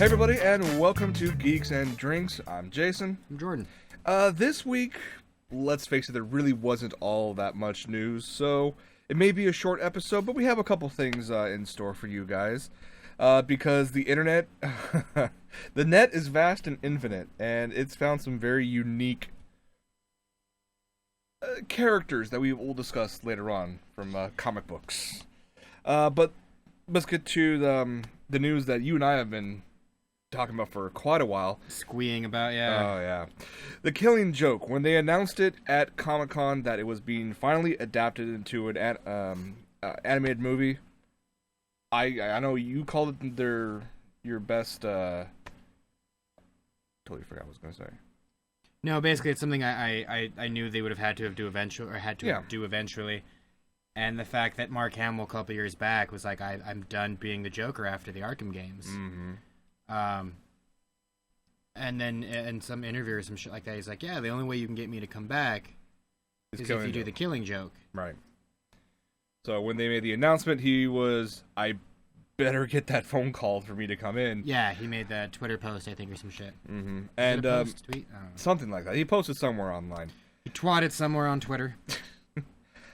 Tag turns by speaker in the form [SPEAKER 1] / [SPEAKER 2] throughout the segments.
[SPEAKER 1] Hey everybody, and welcome to Geeks and Drinks. I'm Jason.
[SPEAKER 2] I'm Jordan.
[SPEAKER 1] This week, let's face it, there really wasn't all that much news, so it may be a short episode, but we have a couple things in store for you guys. Because the internet, the net is vast and infinite, and it's found some very unique characters that we will discuss later on from comic books. But let's get to the news that you and I have been talking about for quite a while.
[SPEAKER 2] Squeeing about, yeah.
[SPEAKER 1] Oh, yeah. The Killing Joke. When they announced it at Comic-Con that it was being finally adapted into an animated movie, I know you called it your best, totally forgot what I was going to say.
[SPEAKER 2] No, basically it's something I knew they would have had to do eventually. And the fact that Mark Hamill a couple years back was like, I'm done being the Joker after the Arkham games.
[SPEAKER 1] Mm-hmm.
[SPEAKER 2] And then in some interview or some shit like that, he's like, yeah, the only way you can get me to come back is if you do the Killing Joke.
[SPEAKER 1] Right. So when they made the announcement, he was, I better get that phone call for me to come in.
[SPEAKER 2] Yeah, he made that Twitter post, I think, or some shit.
[SPEAKER 1] Mm-hmm.
[SPEAKER 2] And tweet? I don't know.
[SPEAKER 1] Something like that. He posted somewhere online.
[SPEAKER 2] He twatted somewhere on Twitter.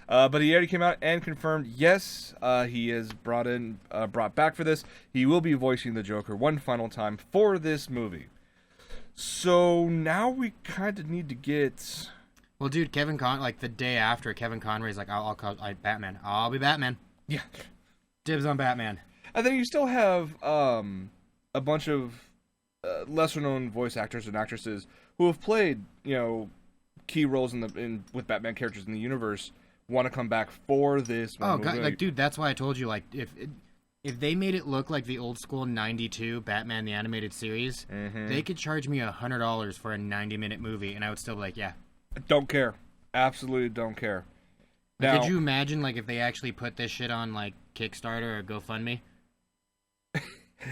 [SPEAKER 1] But he already came out and confirmed, yes, he is brought back for this. He will be voicing the Joker one final time for this movie. So now we kind of need to get...
[SPEAKER 2] Well, dude, like the day after, Kevin Conroy's like, I'll Batman. I'll be Batman.
[SPEAKER 1] Yeah.
[SPEAKER 2] Dibs on Batman.
[SPEAKER 1] And then you still have a bunch of lesser-known voice actors and actresses who have played, key roles with Batman characters in the universe, want to come back for this movie.
[SPEAKER 2] God, like, dude, that's why I told you, like, if they made it look like the old school '92 Batman the Animated Series, they could charge me $100 for a 90-minute movie, and I would still be like, yeah.
[SPEAKER 1] Don't care. Absolutely don't care.
[SPEAKER 2] Now, could you imagine, like, if they actually put this shit on, like, Kickstarter or GoFundMe?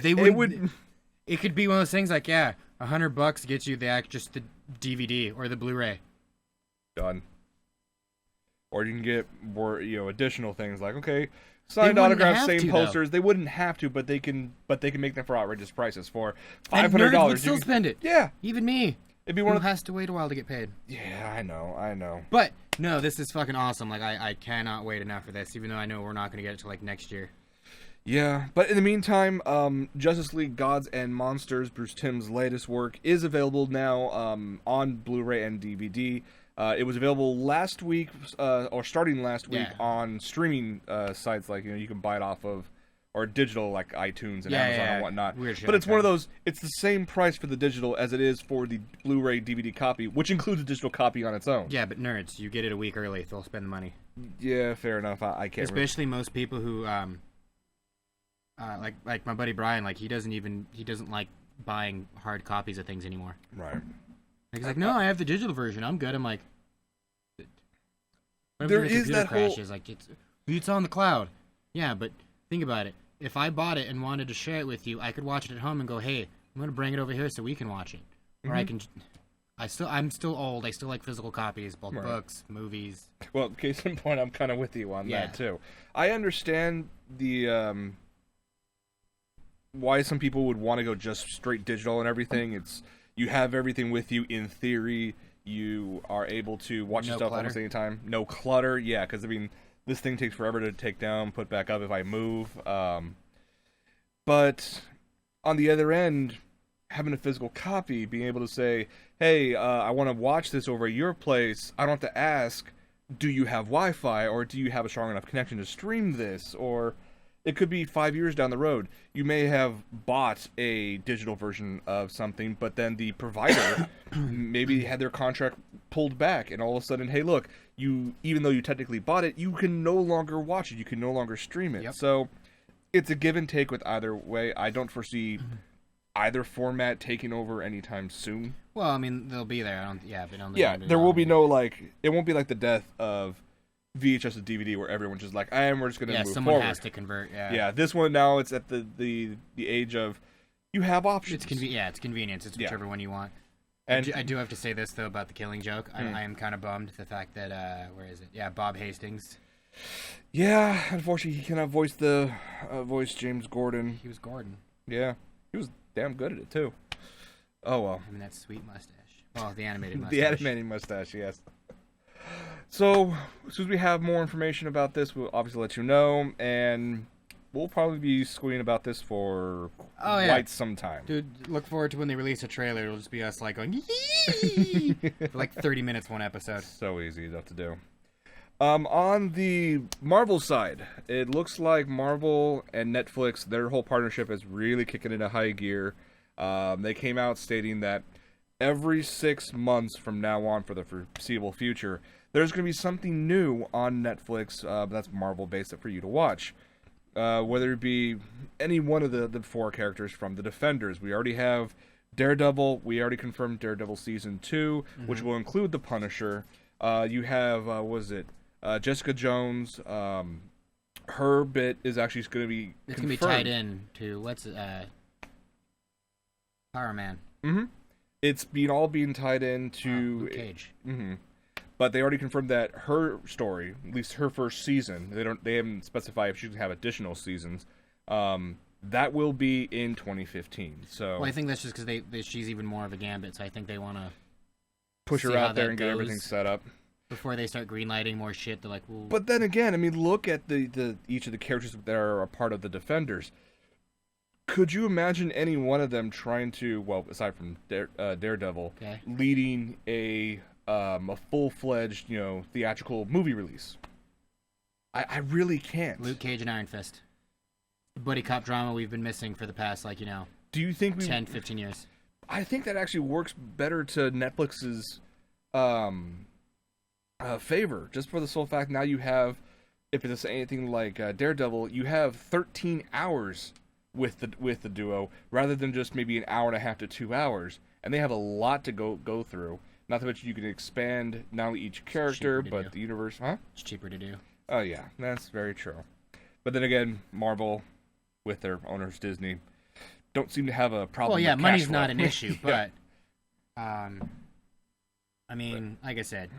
[SPEAKER 2] It could be one of those things like, yeah, $100 gets you just the DVD or the Blu-ray.
[SPEAKER 1] Done. Or you can get more, additional things like, okay, signed autographs, same posters. They wouldn't have to, but they can make them for outrageous prices for $500.
[SPEAKER 2] And nerds would still spend it.
[SPEAKER 1] Yeah,
[SPEAKER 2] even me.
[SPEAKER 1] It'd be
[SPEAKER 2] Who has to wait a while to get paid.
[SPEAKER 1] Yeah, I know.
[SPEAKER 2] But no, this is fucking awesome. Like, I cannot wait enough for this, even though I know we're not going to get it till like next year.
[SPEAKER 1] Yeah, but in the meantime, Justice League Gods and Monsters, Bruce Timm's latest work, is available now on Blu-ray and DVD. It was available last week, or starting last week, on streaming sites like, you can buy it off of, or digital like iTunes and Amazon and whatnot.
[SPEAKER 2] Weird shit
[SPEAKER 1] but it's one of those, it's the same price for the digital as it is for the Blu-ray DVD copy, which includes a digital copy on its own.
[SPEAKER 2] Yeah, but nerds, you get it a week early, they'll spend the money.
[SPEAKER 1] Yeah, fair enough. I can't.
[SPEAKER 2] Especially most people who, like my buddy Brian, like he doesn't like buying hard copies of things anymore.
[SPEAKER 1] Right.
[SPEAKER 2] Like, he's like, no, I have the digital version. I'm good. I'm like,
[SPEAKER 1] there is that
[SPEAKER 2] crashes. Like, it's on the cloud. Yeah, but think about it. If I bought it and wanted to share it with you, I could watch it at home and go, hey, I'm gonna bring it over here so we can watch it. Or I'm still old. I still like physical copies, both books, movies.
[SPEAKER 1] Well, case in point, I'm kind of with you on that too. I understand the why some people would want to go just straight digital and everything. It's you have everything with you in theory. You are able to watch your stuff almost any time. No clutter. Yeah, because this thing takes forever to take down, put back up if I move. But on the other end, having a physical copy, being able to say, hey, I want to watch this over at your place. I don't have to ask, do you have Wi-Fi, or do you have a strong enough connection to stream this? Or it could be 5 years down the road. You may have bought a digital version of something, but then the provider maybe had their contract pulled back, and all of a sudden, hey, look, even though you technically bought it, you can no longer watch it. You can no longer stream it.
[SPEAKER 2] Yep.
[SPEAKER 1] So it's a give and take with either way. I don't foresee either format taking over anytime soon.
[SPEAKER 2] Well, I mean, they'll be there.
[SPEAKER 1] There will be no, it won't be like the death of VHS to DVD where everyone's just like, we're just going to move
[SPEAKER 2] someone
[SPEAKER 1] forward.
[SPEAKER 2] has to convert,
[SPEAKER 1] Yeah, this one now, it's at the age of, you have options.
[SPEAKER 2] It's convenience. It's whichever one you want.
[SPEAKER 1] And
[SPEAKER 2] I do have to say this, though, about the Killing Joke. I am kind of bummed the fact that, where is it? Yeah, Bob Hastings.
[SPEAKER 1] Yeah, unfortunately, he cannot voice James Gordon.
[SPEAKER 2] He was Gordon.
[SPEAKER 1] Yeah. He was damn good at it too. Oh well.
[SPEAKER 2] I mean, that sweet mustache. Well, the animated mustache.
[SPEAKER 1] The animated mustache, yes. So, as soon as we have more information about this, we'll obviously let you know, and we'll probably be squealing about this for quite some time.
[SPEAKER 2] Dude, look forward to when they release a trailer. It'll just be us like going yee for like 30 minutes one episode.
[SPEAKER 1] So easy enough to do. On the Marvel side, it looks like Marvel and Netflix, their whole partnership is really kicking into high gear. They came out stating that every 6 months from now on for the foreseeable future, there's going to be something new on Netflix that's Marvel-based for you to watch. Whether it be any one of the 4 characters from the Defenders. We already have Daredevil. We already confirmed Daredevil Season 2, which will include the Punisher. You have, Jessica Jones. Her bit is actually going to be
[SPEAKER 2] It's going to be tied in to, Power Man.
[SPEAKER 1] Mm-hmm. It's all being tied into
[SPEAKER 2] Luke Cage.
[SPEAKER 1] Mm-hmm. But they already confirmed that her story, at least her first season, they haven't specified if she can have additional seasons. That will be in 2015. So
[SPEAKER 2] well, I think that's just because she's even more of a Gambit, so I think they want to
[SPEAKER 1] push her out there and get everything set up
[SPEAKER 2] before they start greenlighting more shit. They're like, well...
[SPEAKER 1] But then again, I mean, look at the each of the characters that are a part of the Defenders. Could you imagine any one of them trying to, well, aside from Daredevil, leading a full-fledged, theatrical movie release? I really can't.
[SPEAKER 2] Luke Cage and Iron Fist. The buddy cop drama we've been missing for the past,
[SPEAKER 1] do you think
[SPEAKER 2] 10, 15 years.
[SPEAKER 1] I think that actually works better to Netflix's favor, just for the sole fact now you have, if it's anything like Daredevil, you have 13 hours with the duo, rather than just maybe an hour and a half to 2 hours, and they have a lot to go through. Not to mention you can expand not only each character but the universe. Huh?
[SPEAKER 2] It's cheaper to do.
[SPEAKER 1] Oh yeah, that's very true. But then again, Marvel, with their owners Disney, don't seem to have a problem.
[SPEAKER 2] Well, yeah,
[SPEAKER 1] with
[SPEAKER 2] money's
[SPEAKER 1] cash flow.
[SPEAKER 2] not an issue, but I mean, like I said,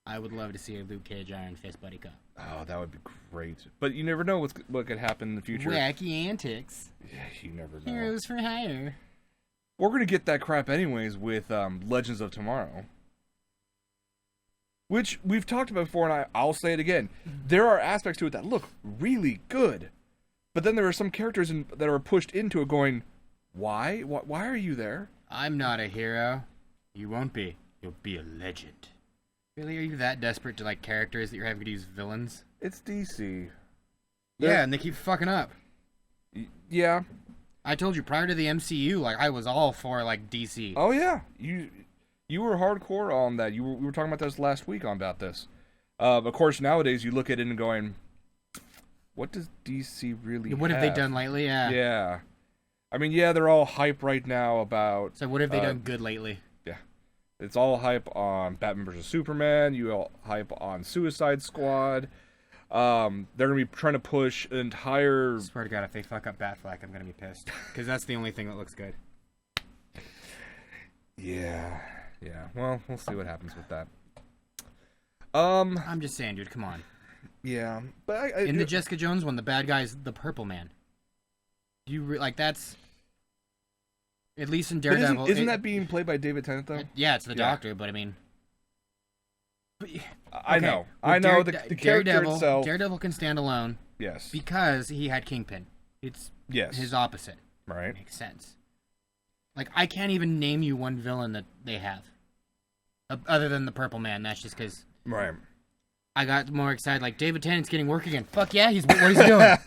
[SPEAKER 2] I would love to see a Luke Cage Iron Fist buddy cop.
[SPEAKER 1] Oh, that would be great. But you never know what could happen in the future.
[SPEAKER 2] Wacky antics.
[SPEAKER 1] Yeah, you never know.
[SPEAKER 2] Heroes for hire.
[SPEAKER 1] We're going to get that crap anyways with Legends of Tomorrow. Which we've talked about before, and I'll say it again. There are aspects to it that look really good. But then there are some characters that are pushed into it going, why? Why are you there?
[SPEAKER 2] I'm not a hero. You won't be. You'll be a legend. Really, are you that desperate to like characters that you're having to use villains?
[SPEAKER 1] It's DC.
[SPEAKER 2] Yeah, and they keep fucking up.
[SPEAKER 1] Yeah.
[SPEAKER 2] I told you prior to the MCU, I was all for DC.
[SPEAKER 1] Oh yeah, you were hardcore on that. We were talking about this last week about this. Of course, nowadays you look at it and going, what does DC really?
[SPEAKER 2] What have they done lately? Yeah.
[SPEAKER 1] Yeah. I mean, yeah, they're all hype right now about.
[SPEAKER 2] So what have they done good lately?
[SPEAKER 1] Yeah. It's all hype on Batman vs Superman. You all hype on Suicide Squad. They're gonna be trying to push an entire.
[SPEAKER 2] I swear to God, if they fuck up Batfleck, I'm gonna be pissed because that's the only thing that looks good.
[SPEAKER 1] Yeah. Well, we'll see what happens with that.
[SPEAKER 2] I'm just saying, dude. Come on.
[SPEAKER 1] Yeah, but
[SPEAKER 2] in the Jessica Jones one, the bad guy's the Purple Man. That's at least in Daredevil.
[SPEAKER 1] Isn't that being played by David Tennant though?
[SPEAKER 2] Yeah, it's the Doctor, but I mean.
[SPEAKER 1] I know the character itself.
[SPEAKER 2] Daredevil can stand alone.
[SPEAKER 1] Yes.
[SPEAKER 2] Because he had Kingpin. It's his opposite.
[SPEAKER 1] Right.
[SPEAKER 2] Makes sense. I can't even name you one villain that they have, other than the Purple Man. That's just because.
[SPEAKER 1] Right.
[SPEAKER 2] I got more excited. David Tennant's getting work again. Fuck yeah, what is he doing?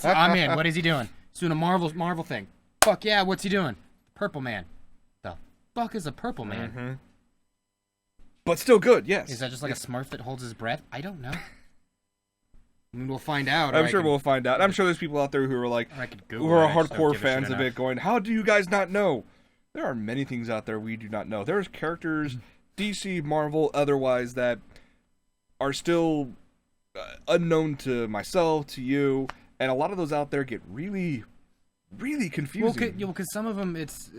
[SPEAKER 2] I'm in. What is he doing? He's doing a Marvel thing. Fuck yeah, what's he doing? Purple Man. The fuck is a Purple Man?
[SPEAKER 1] Mm-hmm. But still good, yes.
[SPEAKER 2] Is that just a Smurf that holds his breath? I don't know. I mean, we'll find out.
[SPEAKER 1] I'm sure we'll find out. I'm sure there's people out there who are who are hardcore fans of it going, how do you guys not know? There are many things out there we do not know. There's characters, DC, Marvel, otherwise, that are still unknown to myself, to you, and a lot of those out there get really, really confusing.
[SPEAKER 2] Well, because some of them, it's...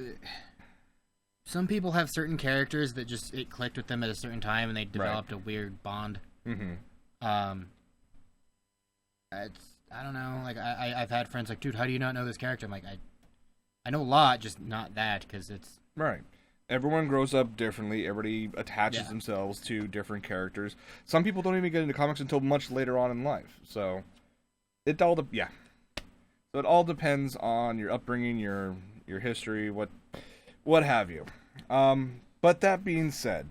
[SPEAKER 2] some people have certain characters that just, it clicked with them at a certain time, and they developed a weird bond.
[SPEAKER 1] Mm-hmm.
[SPEAKER 2] I don't know, I've had friends dude, how do you not know this character? I'm I know a lot, just not that, because it's...
[SPEAKER 1] Right. Everyone grows up differently. Everybody attaches
[SPEAKER 2] Yeah.
[SPEAKER 1] themselves to different characters. Some people don't even get into comics until much later on in life. So it all So it all depends on your upbringing, your history, what have you. But that being said,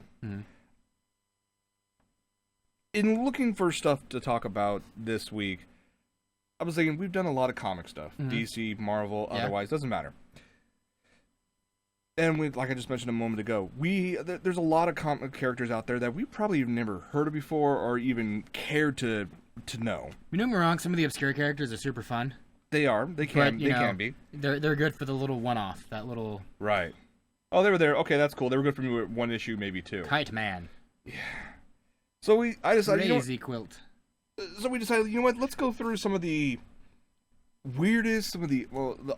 [SPEAKER 1] in looking for stuff to talk about this week, I was thinking we've done a lot of comic stuff. DC, Marvel, otherwise, doesn't matter. And like I just mentioned a moment ago, there's a lot of comic characters out there that we probably have never heard of before or even cared to know.
[SPEAKER 2] You know me wrong, some of the obscure characters are super fun.
[SPEAKER 1] They are. They can.
[SPEAKER 2] But,
[SPEAKER 1] they can be.
[SPEAKER 2] They're good for the little one-off. That little...
[SPEAKER 1] Right. Oh, they were there. Okay, that's cool. They were good for me with one issue, maybe two.
[SPEAKER 2] Kite Man.
[SPEAKER 1] Yeah. So I decided.
[SPEAKER 2] Crazy quilt.
[SPEAKER 1] So we decided, you know what? Let's go through some of the weirdest, the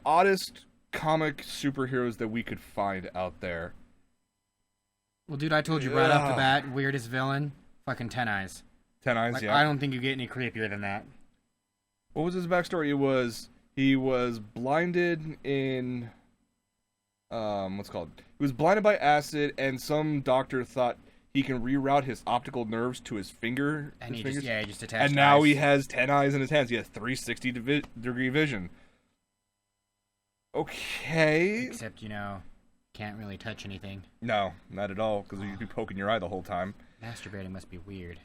[SPEAKER 1] oddest comic superheroes that we could find out there.
[SPEAKER 2] Well, dude, I told you right off the bat, weirdest villain, fucking Ten Eyes.
[SPEAKER 1] 10 Eyes,
[SPEAKER 2] like,
[SPEAKER 1] yeah.
[SPEAKER 2] I don't think you get any creepier than that.
[SPEAKER 1] What was his backstory? He was blinded in what's it called? He was blinded by acid, and some doctor thought he can reroute his optical nerves to his finger.
[SPEAKER 2] And
[SPEAKER 1] his
[SPEAKER 2] he
[SPEAKER 1] fingers.
[SPEAKER 2] just attached.
[SPEAKER 1] And now
[SPEAKER 2] eyes.
[SPEAKER 1] he has 10 eyes in his hands. He has 360-degree vision. Okay.
[SPEAKER 2] Except, can't really touch anything.
[SPEAKER 1] No, not at all, because you'd be poking your eye the whole time.
[SPEAKER 2] Masturbating must be weird.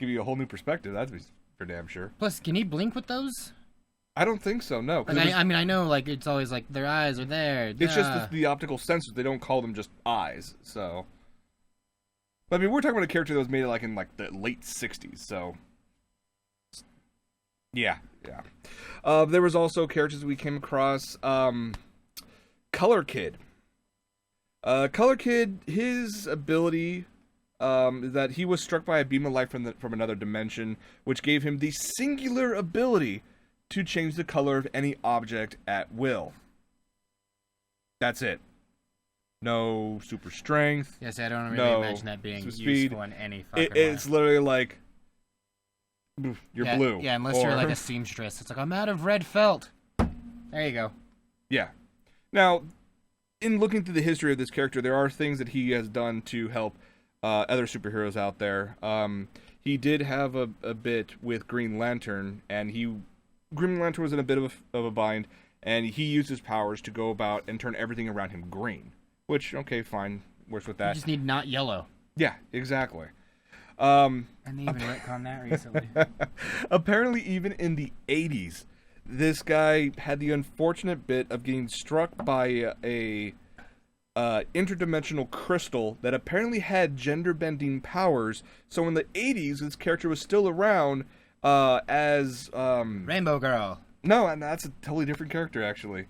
[SPEAKER 1] Give you a whole new perspective, that's for damn sure.
[SPEAKER 2] Plus, can he blink with those?
[SPEAKER 1] I don't think so, no.
[SPEAKER 2] I know, like, it's always like their eyes are there.
[SPEAKER 1] It's just the optical sensors. They don't call them just eyes, so... But, I mean, we're talking about a character that was made in the late 60s, so... Yeah. There was also characters we came across. Color Kid. Color Kid, his ability is that he was struck by a beam of light from another dimension, which gave him the singular ability to change the color of any object at will. That's it. No super strength.
[SPEAKER 2] Yes, I don't really imagine that being useful in any fucking way.
[SPEAKER 1] It's literally like, you're blue.
[SPEAKER 2] Yeah, unless you're like a seamstress. It's like, I'm out of red felt. There you go.
[SPEAKER 1] Yeah. Now, in looking through the history of this character, there are things that he has done to help other superheroes out there. He did have a bit with Green Lantern, and Green Lantern was in a bit of a bind, and he used his powers to go about and turn everything around him green. Which, okay, fine, works with that.
[SPEAKER 2] You just need not yellow.
[SPEAKER 1] Yeah, exactly.
[SPEAKER 2] And they even retconned that recently.
[SPEAKER 1] Apparently, even in the 80s, this guy had the unfortunate bit of getting struck by a interdimensional crystal that apparently had gender-bending powers. So in the 80s, this character was still around as...
[SPEAKER 2] Rainbow Girl.
[SPEAKER 1] No, and that's a totally different character, actually.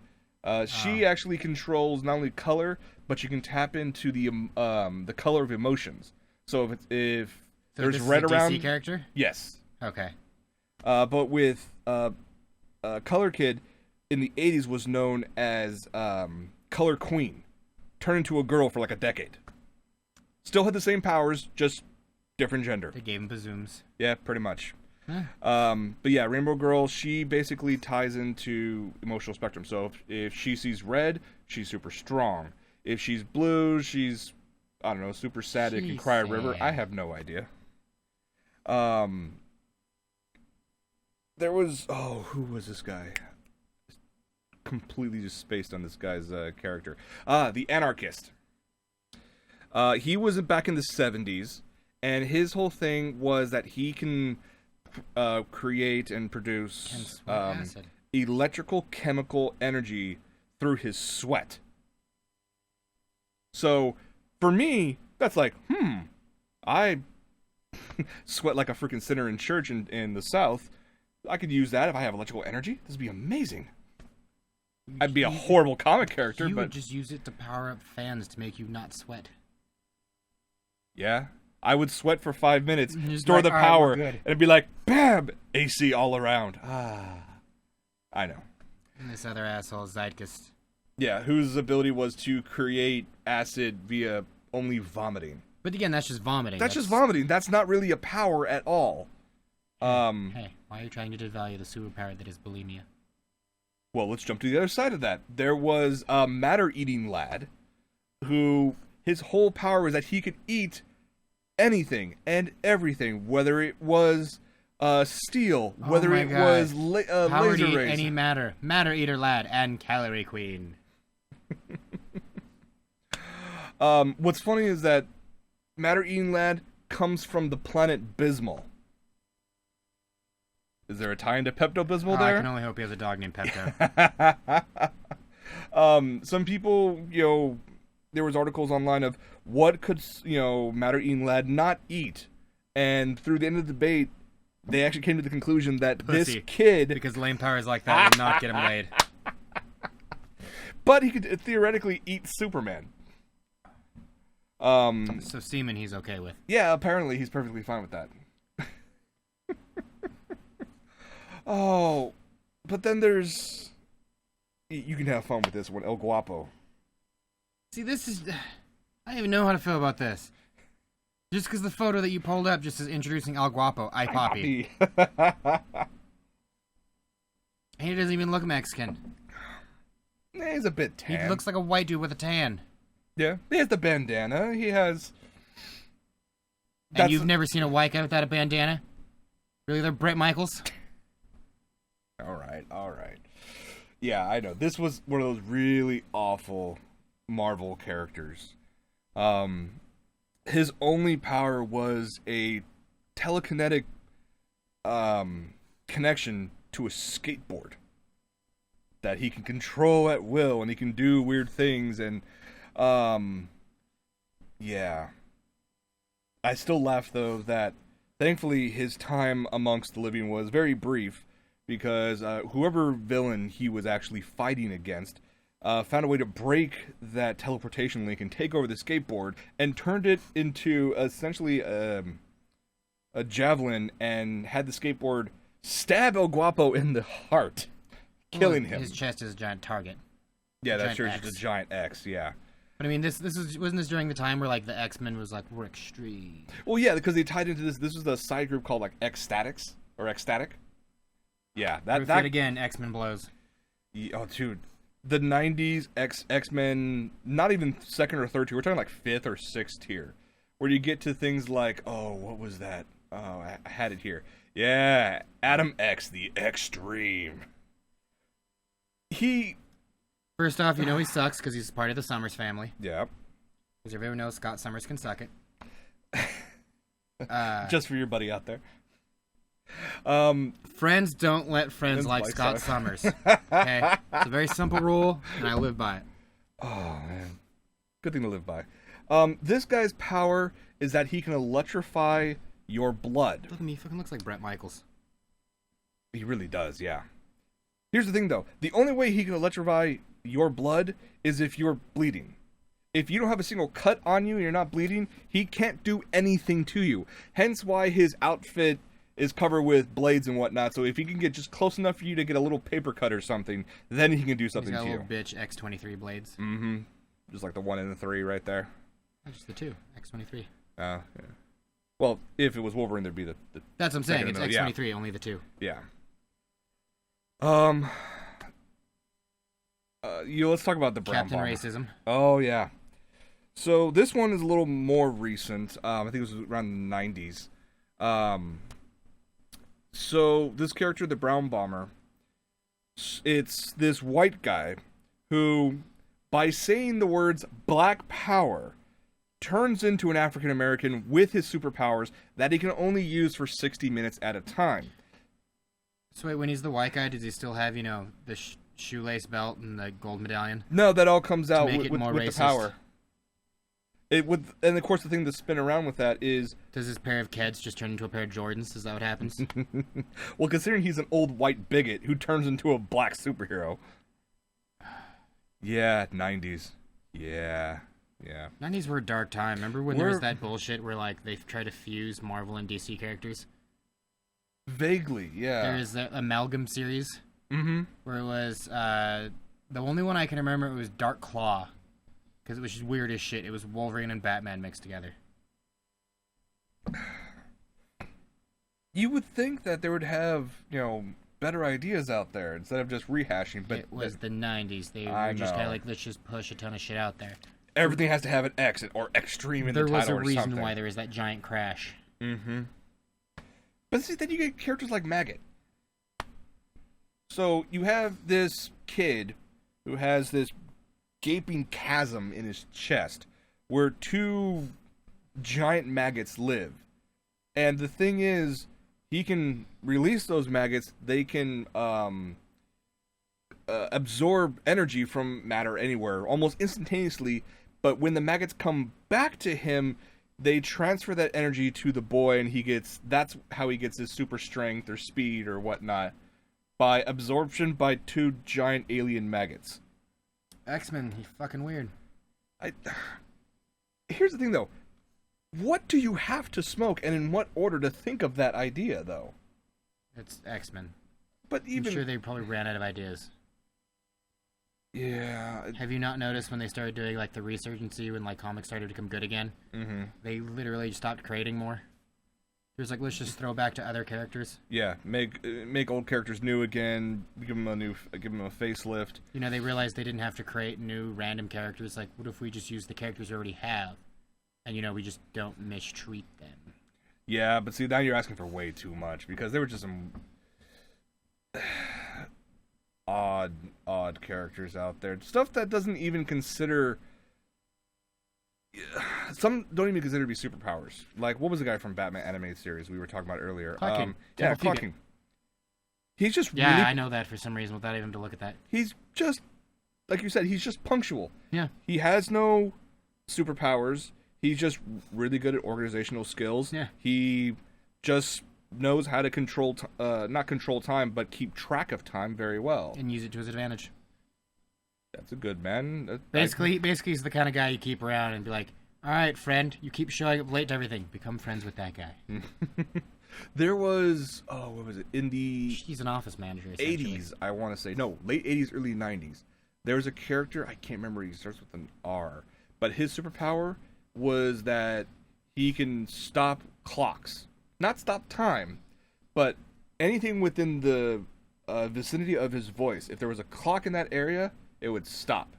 [SPEAKER 1] She actually controls not only color, but you can tap into the color of emotions. So if there's
[SPEAKER 2] this
[SPEAKER 1] red
[SPEAKER 2] is a
[SPEAKER 1] around...
[SPEAKER 2] DC character?
[SPEAKER 1] Yes.
[SPEAKER 2] Okay.
[SPEAKER 1] But with Color Kid, in the 80s was known as Color Queen. Turned into a girl for like a decade. Still had the same powers, just different gender.
[SPEAKER 2] They gave him bazooms.
[SPEAKER 1] Yeah, pretty much.
[SPEAKER 2] Huh.
[SPEAKER 1] But yeah, Rainbow Girl, she basically ties into emotional spectrum. So if she sees red, she's super strong. If she's blue, she's, I don't know, super sad. It can cry a river. I have no idea. There was, who was this guy? Completely just spaced on this guy's character. The Anarchist. He was back in the 70s, and his whole thing was that he can create and produce electrical chemical energy through his sweat. So, for me, that's like, I sweat like a freaking sinner in church in the South. I could use that if I have electrical energy. This would be amazing. I'd be a horrible comic character,
[SPEAKER 2] you
[SPEAKER 1] but...
[SPEAKER 2] would just use it to power up fans to make you not sweat.
[SPEAKER 1] Yeah. I would sweat for 5 minutes,
[SPEAKER 2] Just
[SPEAKER 1] store
[SPEAKER 2] like,
[SPEAKER 1] the
[SPEAKER 2] "All right,
[SPEAKER 1] power,
[SPEAKER 2] we're good."
[SPEAKER 1] and it'd be like, bam! AC all around. I know.
[SPEAKER 2] And this other asshole, Zeitgeist.
[SPEAKER 1] Yeah, whose ability was to create acid via only vomiting.
[SPEAKER 2] But again, that's just vomiting.
[SPEAKER 1] That's just vomiting. That's not really a power at all.
[SPEAKER 2] Hey, why are you trying to devalue the superpower that is bulimia?
[SPEAKER 1] Well, let's jump to the other side of that. There was a matter-eating lad who his whole power was that he could eat anything and everything, whether it was steel, whether it was
[SPEAKER 2] Power to
[SPEAKER 1] laser
[SPEAKER 2] eat
[SPEAKER 1] rays.
[SPEAKER 2] any matter. Matter eater lad and calorie queen.
[SPEAKER 1] What's funny is that matter-eating lad comes from the planet Bismol. Is there a tie into Pepto-Bismol there?
[SPEAKER 2] I can only hope he has a dog named Pepto.
[SPEAKER 1] Some people, there was articles online of what could, matter-eating lad not eat. And through the end of the debate, they actually came to the conclusion that
[SPEAKER 2] Pussy.
[SPEAKER 1] this kid...
[SPEAKER 2] Because lame powers like that will not get him laid.
[SPEAKER 1] But he could theoretically eat Superman.
[SPEAKER 2] So semen he's okay with.
[SPEAKER 1] Yeah, apparently he's perfectly fine with that. Oh, but then there's... You can have fun with this one, El Guapo.
[SPEAKER 2] See, this is... I don't even know how to feel about this. Just because the photo that you pulled up just is introducing El Guapo, I Poppy. He doesn't even look Mexican.
[SPEAKER 1] He's a bit tan.
[SPEAKER 2] He looks like a white dude with a tan.
[SPEAKER 1] Yeah, he has the bandana. He has...
[SPEAKER 2] And you've never seen a white guy without a bandana? Really, they're Bret Michaels?
[SPEAKER 1] All right. Yeah, I know. This was one of those really awful Marvel characters. His only power was a telekinetic connection to a skateboard that he can control at will, and he can do weird things, and yeah. I still laugh, though, that thankfully his time amongst the living was very brief, because whoever villain he was actually fighting against found a way to break that teleportation link and take over the skateboard and turned it into essentially a javelin and had the skateboard stab El Guapo in the heart, killing him.
[SPEAKER 2] His chest is a giant target.
[SPEAKER 1] Yeah, that's sure
[SPEAKER 2] X.
[SPEAKER 1] just a giant X, yeah.
[SPEAKER 2] But I mean, wasn't this during the time where like the X-Men was like, we're extreme?
[SPEAKER 1] Well, yeah, because they tied into this. This was the side group called like Ecstatics or Ecstatic. Yeah, that
[SPEAKER 2] again, X-Men blows.
[SPEAKER 1] Oh, dude, the '90s X-Men, not even second or third tier. We're talking like fifth or sixth tier, where you get to things like, oh, what was that? Oh, I had it here. Yeah, Adam X, the Extreme.
[SPEAKER 2] First off, he sucks because he's part of the Summers family.
[SPEAKER 1] Yeah.
[SPEAKER 2] Because everyone knows Scott Summers can suck it.
[SPEAKER 1] Just for your buddy out there.
[SPEAKER 2] Friends don't let friends like Scott Summers. Okay? It's a very simple rule, and I live by it.
[SPEAKER 1] Oh, man. Good thing to live by. This guy's power is that he can electrify your blood.
[SPEAKER 2] Look at me. He fucking looks like Bret Michaels.
[SPEAKER 1] He really does, yeah. Here's the thing, though. The only way he can electrify your blood is if you're bleeding. If you don't have a single cut on you and you're not bleeding, he can't do anything to you. Hence why his outfit is covered with blades and whatnot. So if he can get just close enough for you to get a little paper cut or something, then he can do something to you.
[SPEAKER 2] He's got little bitch X-23 blades.
[SPEAKER 1] Mm-hmm. Just like the 1 and the 3 right there.
[SPEAKER 2] Not just the 2. X-23.
[SPEAKER 1] Yeah. Well, if it was Wolverine, there'd be the
[SPEAKER 2] That's what I'm saying. It's X-23, yeah. Only the 2.
[SPEAKER 1] Yeah. Let's talk about the brown
[SPEAKER 2] Captain
[SPEAKER 1] bomber.
[SPEAKER 2] Racism.
[SPEAKER 1] Oh, yeah. So this one is a little more recent. I think it was around the 90s. So this character, the Brown Bomber, it's this white guy who, by saying the words Black Power, turns into an African American with his superpowers that he can only use for 60 minutes at a time.
[SPEAKER 2] So wait, when he's the white guy, does he still have, the shoelace belt and the gold medallion?
[SPEAKER 1] No, that all comes out with
[SPEAKER 2] the
[SPEAKER 1] power. And of course the thing to spin around with that is...
[SPEAKER 2] Does his pair of Keds just turn into a pair of Jordans? Is that what happens?
[SPEAKER 1] Well, considering he's an old white bigot who turns into a black superhero. Yeah, 90s. Yeah.
[SPEAKER 2] 90s were a dark time. Remember when there was that bullshit where, they tried to fuse Marvel and DC characters?
[SPEAKER 1] Vaguely, yeah.
[SPEAKER 2] There is the Amalgam series.
[SPEAKER 1] Mm-hmm.
[SPEAKER 2] Where it was, the only one I can remember, it was Dark Claw. Because it was just weird as shit. It was Wolverine and Batman mixed together.
[SPEAKER 1] You would think that they would have, better ideas out there instead of just rehashing. But
[SPEAKER 2] it was the 90s. They
[SPEAKER 1] I
[SPEAKER 2] were just kind
[SPEAKER 1] know.
[SPEAKER 2] of like, let's just push a ton of shit out there.
[SPEAKER 1] Everything has to have an X or extreme in the title or something.
[SPEAKER 2] There was a reason why there was that giant crash.
[SPEAKER 1] Mm-hmm. But see, then you get characters like Maggot. So you have this kid who has this gaping chasm in his chest where two giant maggots live. And the thing is, he can release those maggots. They can absorb energy from matter anywhere, almost instantaneously. But when the maggots come back to him, they transfer that energy to the boy, and that's how he gets his super strength or speed or whatnot, by absorption by two giant alien maggots.
[SPEAKER 2] X-Men, he's fucking weird.
[SPEAKER 1] Here's the thing, though. What do you have to smoke, and in what order to think of that idea, though?
[SPEAKER 2] It's X-Men.
[SPEAKER 1] But even...
[SPEAKER 2] I'm sure they probably ran out of ideas.
[SPEAKER 1] Yeah.
[SPEAKER 2] Have you not noticed when they started doing, like, the resurgency, when, like, comics started to become good again?
[SPEAKER 1] Mm-hmm.
[SPEAKER 2] They literally stopped creating more. There's like, let's just throw back to other characters.
[SPEAKER 1] Yeah, make old characters new again. Give them a facelift.
[SPEAKER 2] You know, they realized they didn't have to create new random characters. Like, what if we just use the characters we already have, and you know, we just don't mistreat them?
[SPEAKER 1] Yeah, but see, now you're asking for way too much because there were just some odd characters out there. Stuff that doesn't even consider. Some don't even consider to be superpowers. Like, what was the guy from Batman animated series we were talking about earlier?
[SPEAKER 2] Clocking.
[SPEAKER 1] Yeah, Clocking. He's just
[SPEAKER 2] yeah,
[SPEAKER 1] really...
[SPEAKER 2] I know that for some reason without even to look at that.
[SPEAKER 1] He's just, like you said, he's just punctual.
[SPEAKER 2] Yeah.
[SPEAKER 1] He has no superpowers. He's just really good at organizational skills.
[SPEAKER 2] Yeah.
[SPEAKER 1] He just knows how to control, not control time, but keep track of time very well.
[SPEAKER 2] And use it to his advantage.
[SPEAKER 1] That's a good man.
[SPEAKER 2] Basically, he's the kind of guy you keep around and be like, all right, friend, you keep showing up late to everything. Become friends with that guy.
[SPEAKER 1] There was, what was it? In the
[SPEAKER 2] He's an office manager,
[SPEAKER 1] 80s, I want to say. No, late 80s, early 90s. There was a character, I can't remember, he starts with an R. But his superpower was that he can stop clocks. Not stop time, but anything within the vicinity of his voice. If there was a clock in that area, it would stop.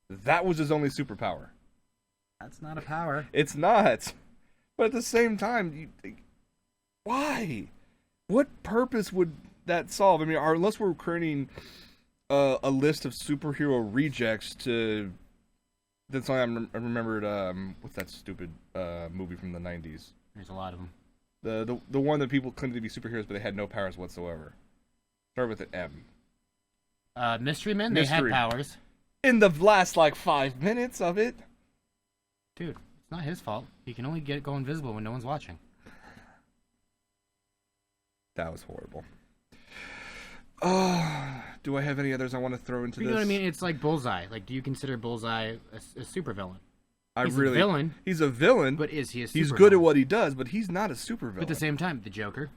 [SPEAKER 1] That was his only superpower.
[SPEAKER 2] That's not a power.
[SPEAKER 1] It's not. But at the same time, you think, why? What purpose would that solve? I mean, unless we're creating a list of superhero rejects to... That's why I remembered, what's that stupid movie from the 90s?
[SPEAKER 2] There's a lot of them.
[SPEAKER 1] The one that people claimed to be superheroes, but they had no powers whatsoever. Start with an M.
[SPEAKER 2] Mystery Men, they had powers.
[SPEAKER 1] In the last, 5 minutes of it.
[SPEAKER 2] Dude, it's not his fault. He can only go invisible when no one's watching.
[SPEAKER 1] That was horrible. Do I have any others I want to throw into this?
[SPEAKER 2] You know what I mean? It's like Bullseye. Like, do you consider Bullseye a supervillain? He's a villain.
[SPEAKER 1] He's a villain.
[SPEAKER 2] But is he a supervillain?
[SPEAKER 1] He's good at what he does, but he's not a supervillain.
[SPEAKER 2] But at the same time, the Joker.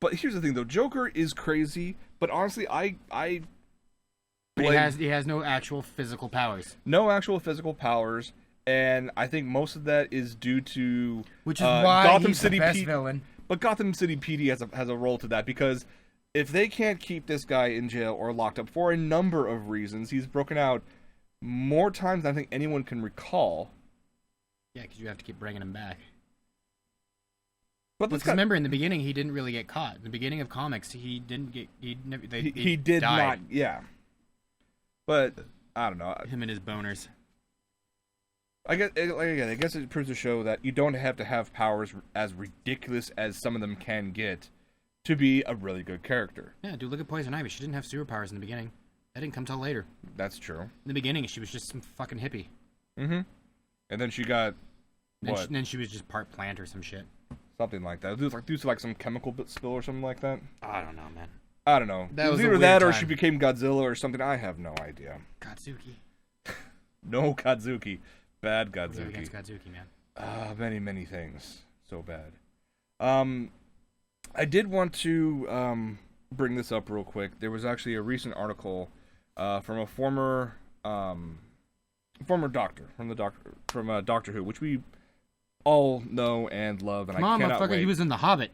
[SPEAKER 1] But here's the thing, though. Joker is crazy, but honestly,
[SPEAKER 2] But he has no actual physical powers.
[SPEAKER 1] No actual physical powers, and I think most of that is due to
[SPEAKER 2] which is why
[SPEAKER 1] Gotham
[SPEAKER 2] he's
[SPEAKER 1] City
[SPEAKER 2] the best villain.
[SPEAKER 1] But Gotham City PD has a role to that, because if they can't keep this guy in jail or locked up for a number of reasons, he's broken out more times than I think anyone can recall.
[SPEAKER 2] Yeah, because you have to keep bringing him back.
[SPEAKER 1] But
[SPEAKER 2] remember, in the beginning, he didn't really get caught. In the beginning of comics, he didn't get. He
[SPEAKER 1] did
[SPEAKER 2] died.
[SPEAKER 1] not. Yeah. But I don't know.
[SPEAKER 2] Him and his boners.
[SPEAKER 1] I guess it proves to show that you don't have to have powers as ridiculous as some of them can get to be a really good character.
[SPEAKER 2] Yeah, dude, look at Poison Ivy. She didn't have superpowers in the beginning. That didn't come till later.
[SPEAKER 1] That's true. In
[SPEAKER 2] the beginning, she was just some fucking hippie.
[SPEAKER 1] Mm-hmm. And then she got
[SPEAKER 2] then she was just part plant or some shit.
[SPEAKER 1] Something like that. Due to some chemical spill or something like that.
[SPEAKER 2] I don't know, man.
[SPEAKER 1] I don't know.
[SPEAKER 2] That was
[SPEAKER 1] either that or she became Godzilla or something. I have no idea.
[SPEAKER 2] Godzuki.
[SPEAKER 1] No Godzuki. Bad Godzuki.
[SPEAKER 2] Against Godzuki, man.
[SPEAKER 1] Many things. So bad. I did want to bring this up real quick. There was actually a recent article from a former doctor from Doctor Who, which we all know and love, and I cannot wait.
[SPEAKER 2] He was in The Hobbit.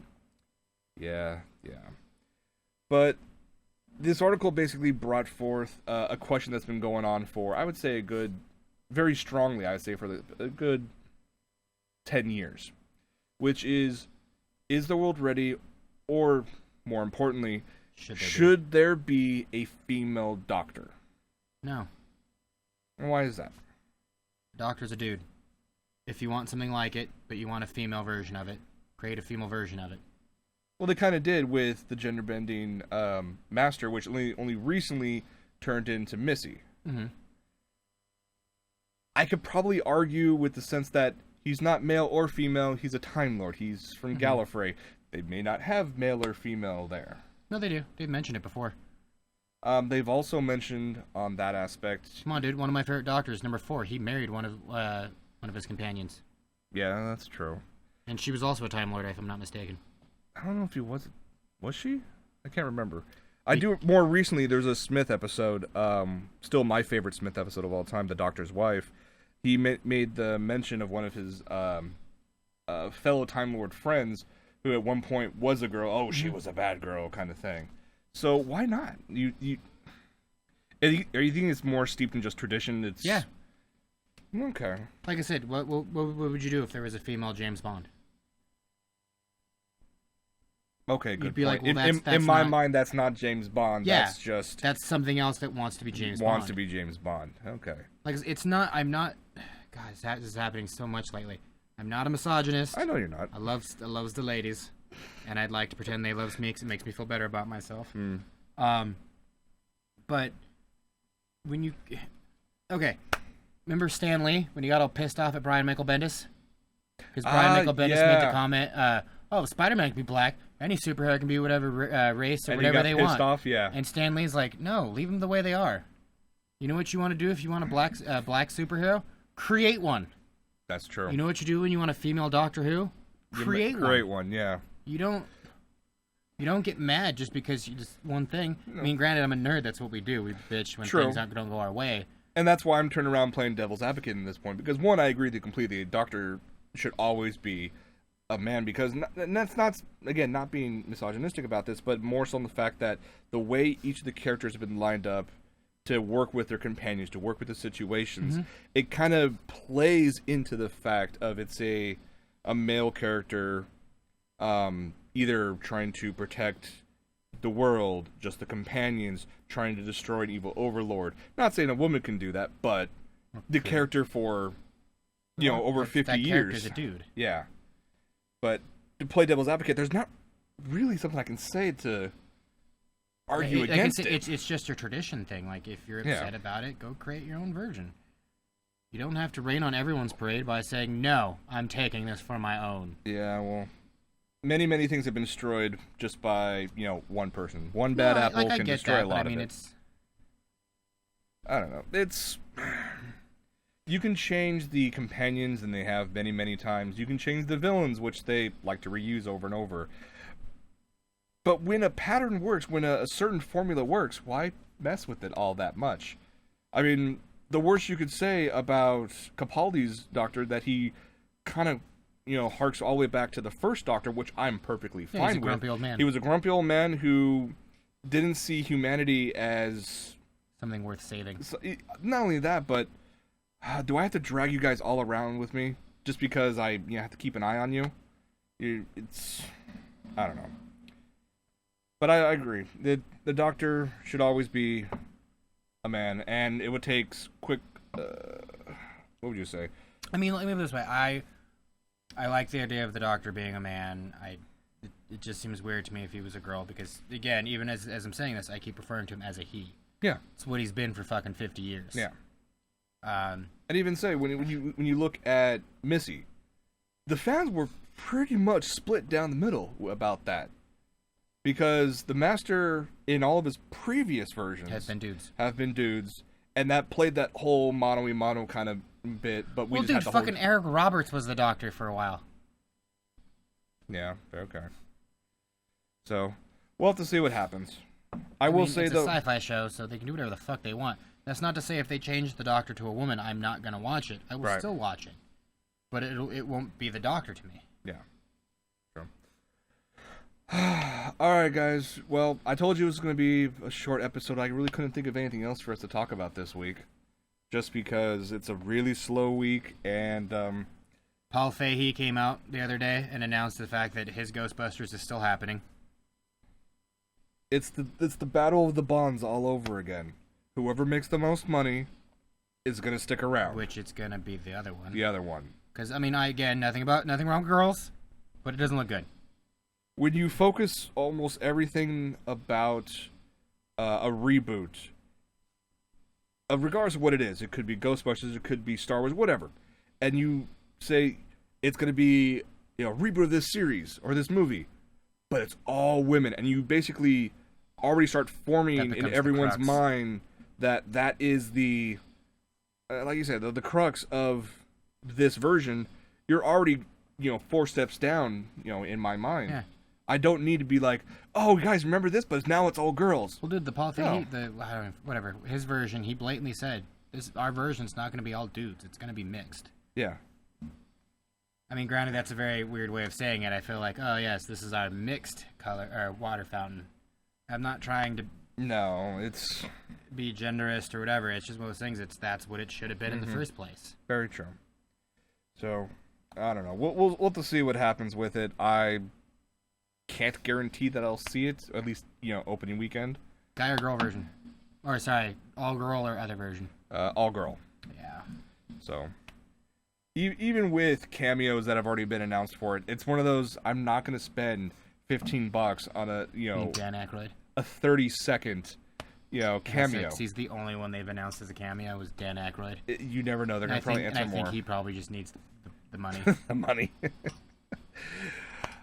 [SPEAKER 1] Yeah. But this article basically brought forth a question that's been going on for, I would say, very strongly, I would say, for a good 10 years. Which is the world ready, or, more importantly, should there be a female doctor?
[SPEAKER 2] No.
[SPEAKER 1] And why is that?
[SPEAKER 2] Doctor's a dude. If you want something like it, but you want a female version of it, create a female version of it.
[SPEAKER 1] Well, they kind of did with the gender-bending master, which only recently turned into Missy.
[SPEAKER 2] Mm-hmm.
[SPEAKER 1] I could probably argue with the sense that he's not male or female, he's a Time Lord. He's from Gallifrey. They may not have male or female there.
[SPEAKER 2] No, they do. They've mentioned it before.
[SPEAKER 1] They've also mentioned on that aspect...
[SPEAKER 2] Come on, dude. One of my favorite doctors, number 4, he married one of his companions.
[SPEAKER 1] Yeah, that's true.
[SPEAKER 2] And she was also a Time Lord, if I'm not mistaken.
[SPEAKER 1] I don't know if he was... Was she? I can't remember. More recently, there's a Smith episode, still my favorite Smith episode of all time, The Doctor's Wife. He made the mention of one of his fellow Time Lord friends, who at one point was a girl. Oh, she was a bad girl, kind of thing. So why not? Are you thinking it's more steeped in just tradition?
[SPEAKER 2] Yeah.
[SPEAKER 1] Okay.
[SPEAKER 2] Like I said, what would you do if there was a female James Bond?
[SPEAKER 1] Okay, good
[SPEAKER 2] You'd be
[SPEAKER 1] point.
[SPEAKER 2] like, well, that's
[SPEAKER 1] in my
[SPEAKER 2] not...
[SPEAKER 1] mind, that's not James Bond.
[SPEAKER 2] Yeah,
[SPEAKER 1] that's
[SPEAKER 2] something else that wants to be James Bond.
[SPEAKER 1] Wants to be James Bond. Okay.
[SPEAKER 2] Like, it's not... I'm not... God, this is happening so much lately. I'm not a misogynist.
[SPEAKER 1] I know you're not.
[SPEAKER 2] I loves the ladies, and I'd like to pretend they loves me because it makes me feel better about myself. But when you... Okay. Remember Stan Lee, when he got all pissed off at Brian Michael Bendis? Because Brian Michael Bendis made the comment, oh, Spider-Man can be black. Any superhero can be whatever race or whatever they want.
[SPEAKER 1] Off, yeah.
[SPEAKER 2] And Stan Lee's like, no, leave them the way they are. You know what you want to do if you want a black superhero? Create one.
[SPEAKER 1] That's true.
[SPEAKER 2] You know what you do when you want a female Doctor Who? Create
[SPEAKER 1] one, yeah.
[SPEAKER 2] You don't get mad just because you just one thing. No. I mean, granted, I'm a nerd. That's what we do. We bitch when things don't go our way.
[SPEAKER 1] And that's why I'm turning around playing devil's advocate in this point. Because one, I agree with you completely. A doctor should always be a man, because and that's not, again, not being misogynistic about this, but more so on the fact that the way each of the characters have been lined up to work with their companions, to work with the situations, it kind of plays into the fact of it's a male character either trying to protect the world, just the companions, trying to destroy an evil overlord. Not saying a woman can do that, but the character for, over 50
[SPEAKER 2] that
[SPEAKER 1] years.
[SPEAKER 2] That character's a dude.
[SPEAKER 1] Yeah. But to play devil's advocate, there's not really something I can say to argue against it.
[SPEAKER 2] It's just your tradition thing. Like, if you're upset about it, go create your own version. You don't have to rain on everyone's parade by saying, no, I'm taking this for my own.
[SPEAKER 1] Yeah, well, many, many things have been destroyed just by, one person. One bad apple can destroy a lot of it. I don't know. You can change the companions, and they have many, many times. You can change the villains, which they like to reuse over and over. But when a pattern works, when a certain formula works, why mess with it all that much? I mean, the worst you could say about Capaldi's Doctor, that he kind of, harks all the way back to the first Doctor, which I'm perfectly fine with.
[SPEAKER 2] He was a grumpy old man.
[SPEAKER 1] He was a grumpy old man who didn't see humanity as...
[SPEAKER 2] something worth saving.
[SPEAKER 1] Not only that, but... do I have to drag you guys all around with me just because I have to keep an eye on you? I don't know. But I agree. The Doctor should always be a man, and it would take quick... what would you say?
[SPEAKER 2] I mean, let me put it this way. I like the idea of the Doctor being a man. It just seems weird to me if he was a girl, because, again, even as I'm saying this, I keep referring to him as a he.
[SPEAKER 1] Yeah.
[SPEAKER 2] It's what he's been for fucking 50 years.
[SPEAKER 1] Yeah. I'd even say when you look at Missy, the fans were pretty much split down the middle about that, because the Master in all of his previous versions
[SPEAKER 2] have been dudes,
[SPEAKER 1] and that played that whole mono kind of bit. But we just had
[SPEAKER 2] fucking Eric Roberts was the Doctor for a while.
[SPEAKER 1] Yeah, okay. So we'll have to see what happens. I will say though,
[SPEAKER 2] it's a sci-fi show, so they can do whatever the fuck they want. That's not to say if they change the Doctor to a woman, I'm not going to watch it. I will still watch it. But it won't be the Doctor to me.
[SPEAKER 1] Yeah. True. Alright, guys. Well, I told you it was going to be a short episode. I really couldn't think of anything else for us to talk about this week. Just because it's a really slow week, and,
[SPEAKER 2] Paul Fahey came out the other day and announced the fact that his Ghostbusters is still happening.
[SPEAKER 1] it's the battle of the bonds all over again. Whoever makes the most money is going to stick around.
[SPEAKER 2] Which it's going to be the other one.
[SPEAKER 1] The other one.
[SPEAKER 2] Because, I mean, again, nothing wrong with girls, but it doesn't look good.
[SPEAKER 1] When you focus almost everything about a reboot, regardless of what it is, it could be Ghostbusters, it could be Star Wars, whatever, and you say it's going to be, reboot of this series or this movie, but it's all women, and you basically already start forming in everyone's mind that is the, like you said, the crux of this version. You're already, 4 steps down, in my mind.
[SPEAKER 2] Yeah.
[SPEAKER 1] I don't need to be like, oh, guys, remember this? But now it's all girls.
[SPEAKER 2] Well, dude, the Paul Fahey, whatever, his version, he blatantly said, our version's not going to be all dudes. It's going to be mixed.
[SPEAKER 1] Yeah.
[SPEAKER 2] I mean, granted, that's a very weird way of saying it. I feel like, oh, yes, this is our mixed color, or water fountain. I'm not trying to
[SPEAKER 1] it's
[SPEAKER 2] be genderist or whatever. It's just one of those things. That's what it should have been in the first place.
[SPEAKER 1] Very true. So, I don't know. We'll have to see what happens with it. I can't guarantee that I'll see it, at least, opening weekend.
[SPEAKER 2] Guy or girl version? Or, sorry, all girl or other version?
[SPEAKER 1] All girl.
[SPEAKER 2] Yeah.
[SPEAKER 1] So, even with cameos that have already been announced for it, it's one of those, I'm not going to spend $15 on a,
[SPEAKER 2] Dan Aykroyd.
[SPEAKER 1] a 30-second, cameo.
[SPEAKER 2] He's the only one they've announced as a cameo was Dan Aykroyd.
[SPEAKER 1] You never know. They're going to probably answer more.
[SPEAKER 2] I think he probably just needs the money.
[SPEAKER 1] The money.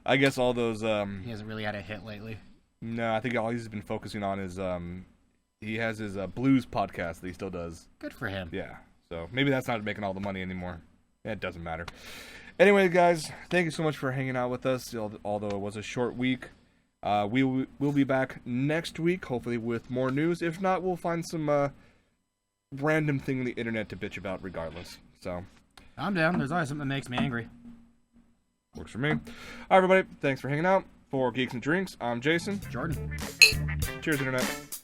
[SPEAKER 1] I guess all those...
[SPEAKER 2] he hasn't really had a hit lately.
[SPEAKER 1] No, I think all he's been focusing on is... he has his blues podcast that he still does.
[SPEAKER 2] Good for him.
[SPEAKER 1] Yeah. So maybe that's not making all the money anymore. It doesn't matter. Anyway, guys, thank you so much for hanging out with us, although it was a short week. We'll be back next week, hopefully with more news. If not, we'll find some random thing on the internet to bitch about regardless. So
[SPEAKER 2] I'm down. There's always something that makes me angry.
[SPEAKER 1] Works for me. All right, everybody. Thanks for hanging out. For Geeks and Drinks, I'm Jason.
[SPEAKER 2] Jordan.
[SPEAKER 1] Cheers, Internet.